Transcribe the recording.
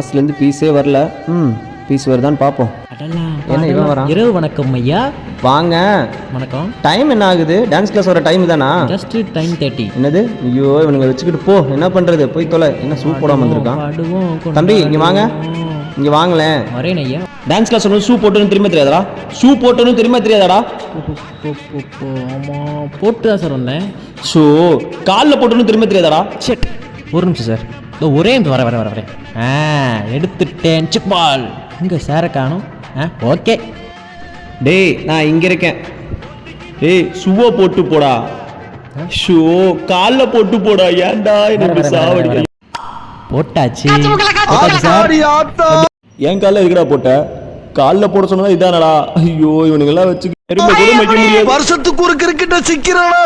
கிளாஸ்லேருந்து பீஸே வரல. பீஸ் வருதான்னு பார்ப்போம். என்ன இவன் வரான்? இரவு வணக்கம் ஐயா. வாங்க. வணக்கம். டைம் என்ன ஆகுது? டான்ஸ் கிளாஸ் வர டைம் தானா? Just time 30. என்னது? ஐயோ இவனுங்களை வச்சுக்கிட்டு போ, என்ன பண்ணுறது? போய் தொலை. என்ன ஷூ போடாமல் வந்திருக்கான்? தம்பி இங்கே வாங்க, இங்கே வாங்களேன். வரேன் ஐயா. டான்ஸ் கிளாஸ் ஒன்று ஷூ போட்டோன்னு திரும்ப தெரியாதடா? ஷூ போட்டோன்னு திரும்ப தெரியாதாடா? ஆமாம் போட்டு தான் சார் வந்தேன். ஷூ காலில் போட்டோன்னு திரும்ப தெரியாதாடா? செட் ஒரு நிமிஷம் சார். ஒரே நிமிஷம் வரேன். எடுத்துட்டேன். சிக் பால் இங்கே சாரை காணும். ஓகே. டேய் நான் இங்கே இருக்கேன். டேய் ஷூவை போட்டு போடா. ஷூ காலில் போட்டு போடா. ஏன்டா எனக்கு சாவடி. போட்டாச்சு சார். என் காலில் எதுக்குடா போட்ட? காலில் போட சொன்னதா இதானடா? ஐயோ இவனுங்கெல்லாம் வச்சு வருஷத்துக்கு ஒரு கிரிக்கெட்ட சிக்கிறானா.